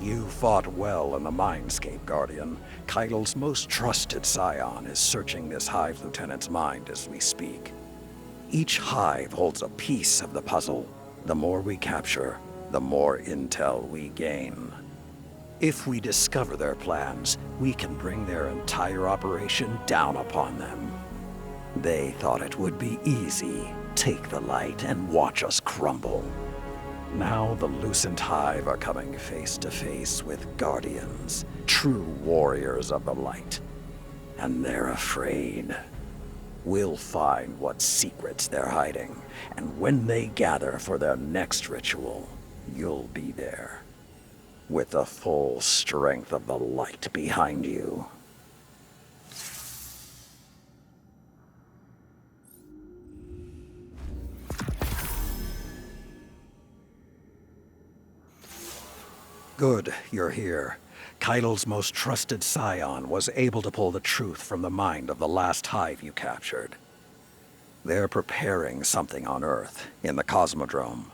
You fought well in the Mindscape, Guardian. Keitel's most trusted scion is searching this Hive Lieutenant's mind as we speak. Each Hive holds a piece of the puzzle. The more we capture, the more intel we gain. If we discover their plans, we can bring their entire operation down upon them. They thought it would be easy. Take the light and watch us crumble. Now the Lucent Hive are coming face to face with Guardians, true warriors of the light. And they're afraid. We'll find what secrets they're hiding, and when they gather for their next ritual, you'll be there, with the full strength of the light behind you. Good, you're here. Keitel's most trusted scion was able to pull the truth from the mind of the last Hive you captured. They're preparing something on Earth, in the Cosmodrome.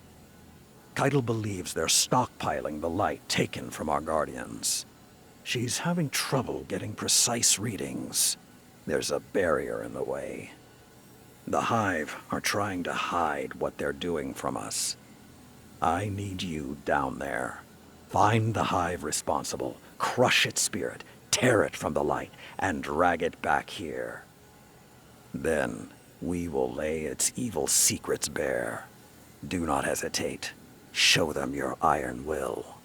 Keitel believes they're stockpiling the light taken from our Guardians. She's having trouble getting precise readings. There's a barrier in the way. The Hive are trying to hide what they're doing from us. I need you down there. Find the Hive responsible, crush its spirit, tear it from the light, and drag it back here. Then, we will lay its evil secrets bare. Do not hesitate. Show them your iron will.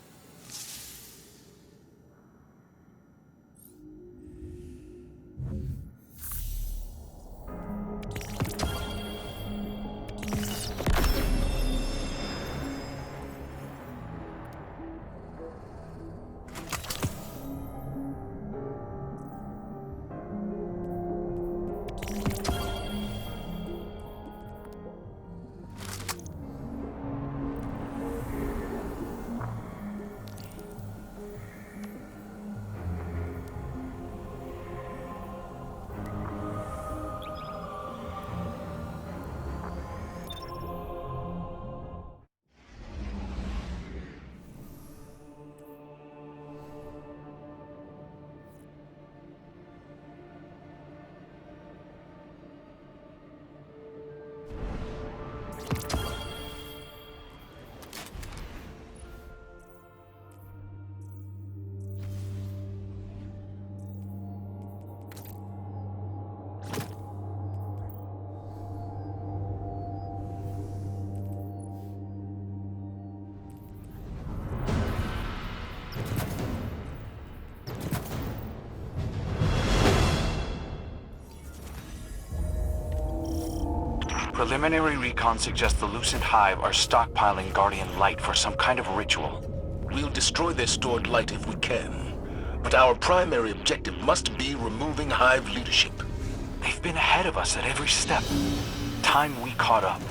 Preliminary recon suggests the Lucent Hive are stockpiling Guardian light for some kind of ritual. We'll destroy their stored light if we can. But our primary objective must be removing Hive leadership. They've been ahead of us at every step. Time we caught up.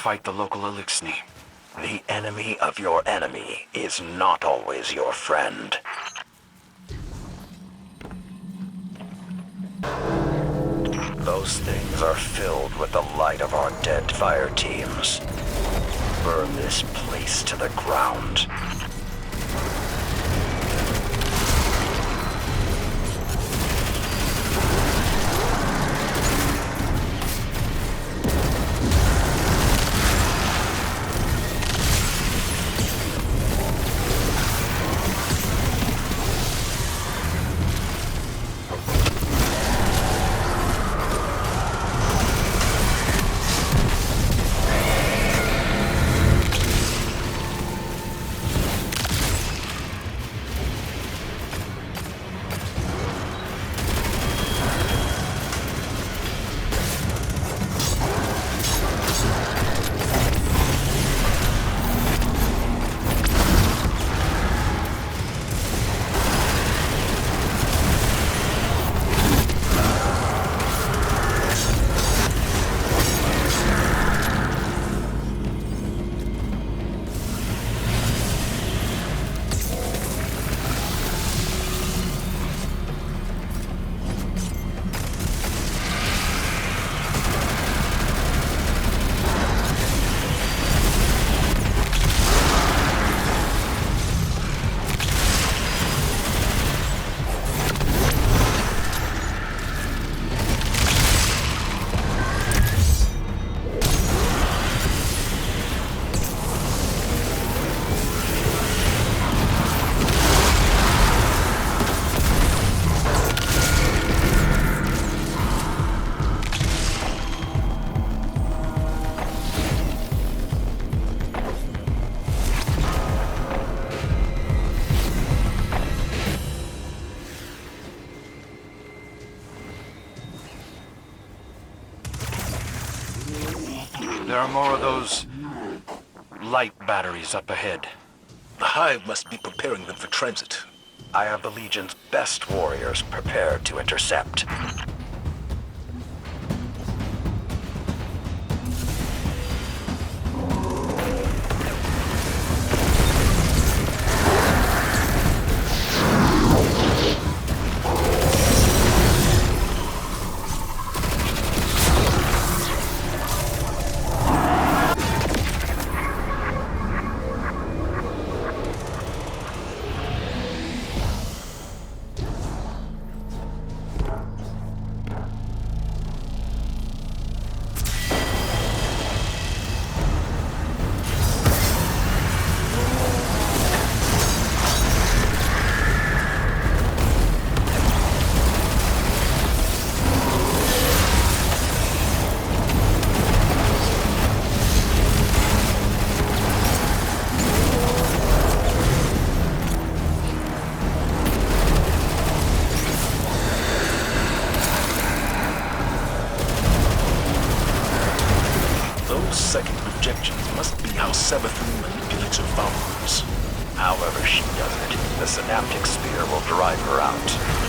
fight the local Elixni. The enemy of your enemy is not always your friend. Those things are filled with the light of our dead fire teams. Burn this place to the ground. There are more of those light batteries up ahead. The Hive must be preparing them for transit. I have the Legion's best warriors prepared to intercept. Those second projections must be how Saladin manipulates her followers. However she does it, the synaptic spear will drive her out.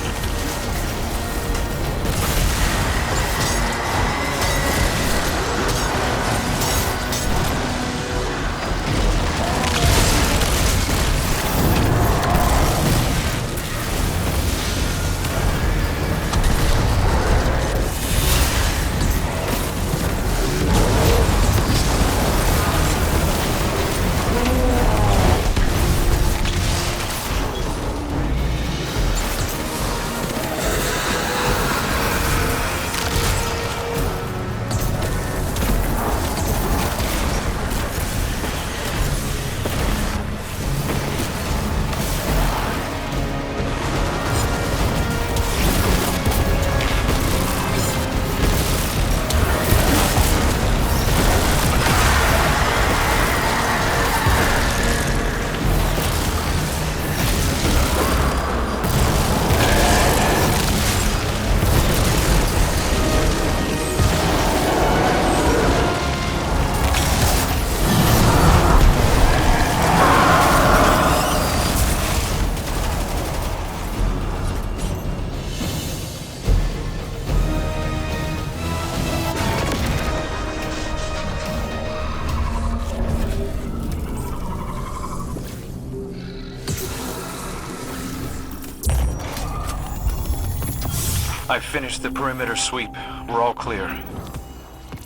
I've finished the perimeter sweep. We're all clear.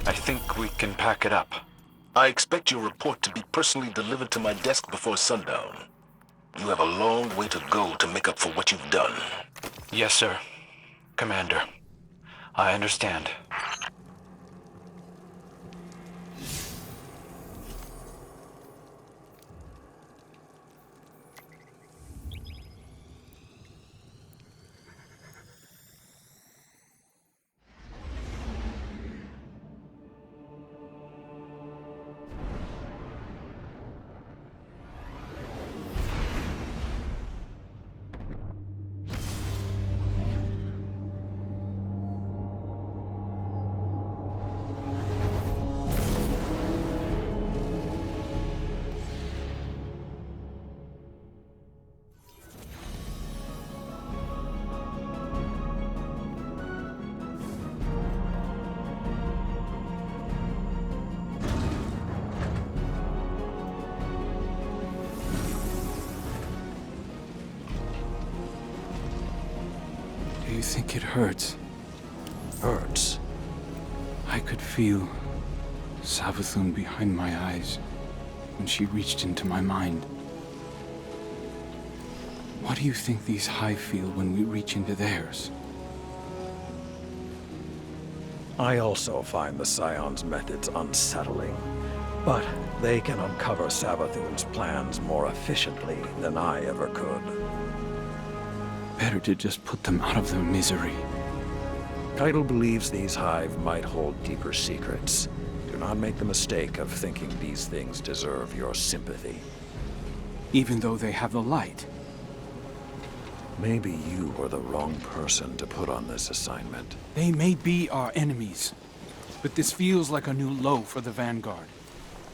I think we can pack it up. I expect your report to be personally delivered to my desk before sundown. You have a long way to go to make up for what you've done. Yes, sir. Commander. I understand. Do you think it hurts? Hurts? I could feel Savathun behind my eyes when she reached into my mind. What do you think these Hive feel when we reach into theirs? I also find the Scion's methods unsettling, but they can uncover Savathun's plans more efficiently than I ever could. Better to just put them out of their misery. Keitel believes these Hive might hold deeper secrets. Do not make the mistake of thinking these things deserve your sympathy. Even though they have the light. Maybe you were the wrong person to put on this assignment. They may be our enemies, but this feels like a new low for the Vanguard.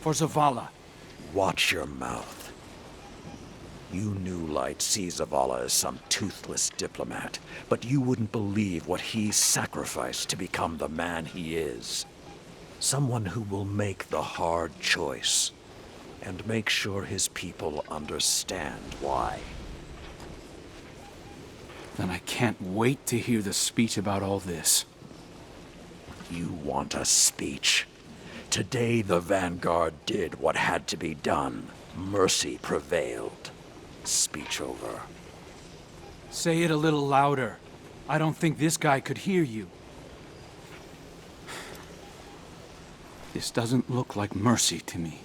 For Zavala. Watch your mouth. You New Light see Zavala as some toothless diplomat, but you wouldn't believe what he sacrificed to become the man he is. Someone who will make the hard choice, and make sure his people understand why. Then I can't wait to hear the speech about all this. You want a speech? Today the Vanguard did what had to be done. Mercy prevailed. Speech over. Say it a little louder. I don't think this guy could hear you. This doesn't look like mercy to me.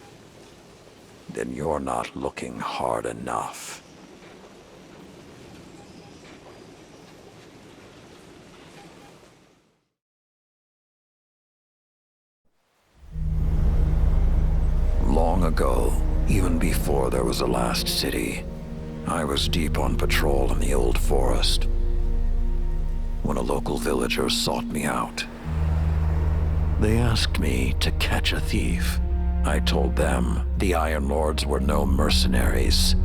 Then you're not looking hard enough. Long ago, even before there was a last city, I was deep on patrol in the old forest when a local villager sought me out. They asked me to catch a thief. I told them the Iron Lords were no mercenaries,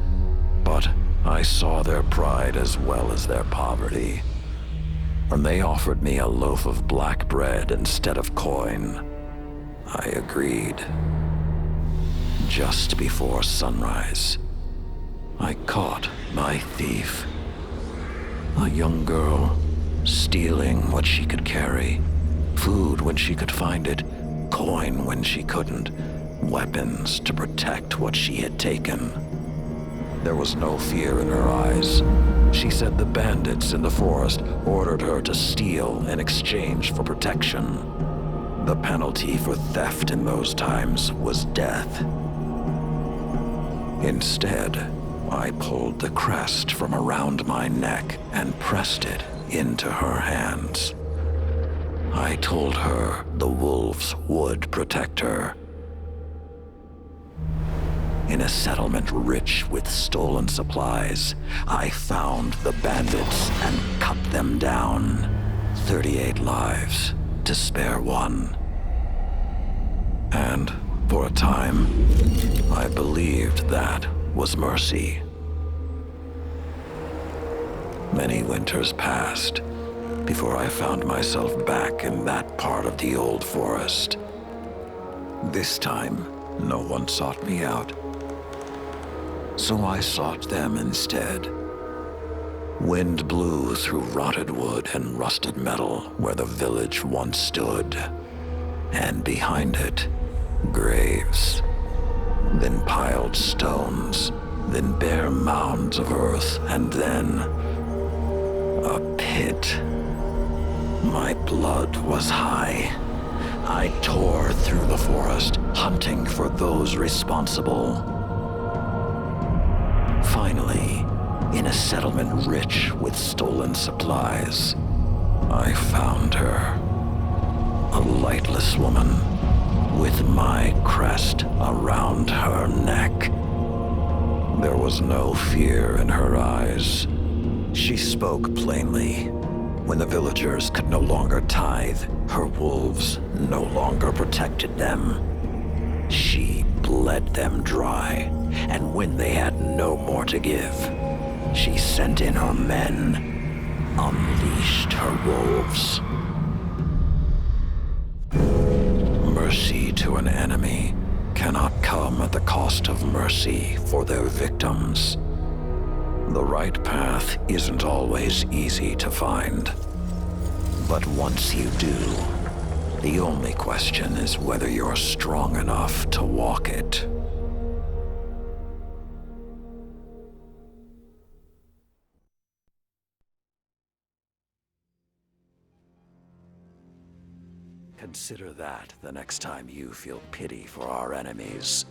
but I saw their pride as well as their poverty. And they offered me a loaf of black bread instead of coin. I agreed. Just before sunrise, I caught my thief. A young girl, stealing what she could carry. Food when she could find it, coin when she couldn't, weapons to protect what she had taken. There was no fear in her eyes. She said the bandits in the forest ordered her to steal in exchange for protection. The penalty for theft in those times was death. Instead, I pulled the crest from around my neck and pressed it into her hands. I told her the wolves would protect her. In a settlement rich with stolen supplies, I found the bandits and cut them down. 38 lives to spare one. And for a time, I believed that was mercy. Many winters passed before I found myself back in that part of the old forest. This time, no one sought me out. So I sought them instead. Wind blew through rotted wood and rusted metal where the village once stood. And behind it, graves. Then piled stones, then bare mounds of earth, and then a pit. My blood was high. I tore through the forest, hunting for those responsible. Finally, in a settlement rich with stolen supplies, I found her. A lightless woman with my crest around her neck. There was no fear in her eyes. She spoke plainly. When the villagers could no longer tithe, her wolves no longer protected them. She bled them dry, and when they had no more to give, she sent in her men, unleashed her wolves. Mercy to an enemy cannot come at the cost of mercy for their victims. The right path isn't always easy to find. But once you do, the only question is whether you're strong enough to walk it. Consider that the next time you feel pity for our enemies.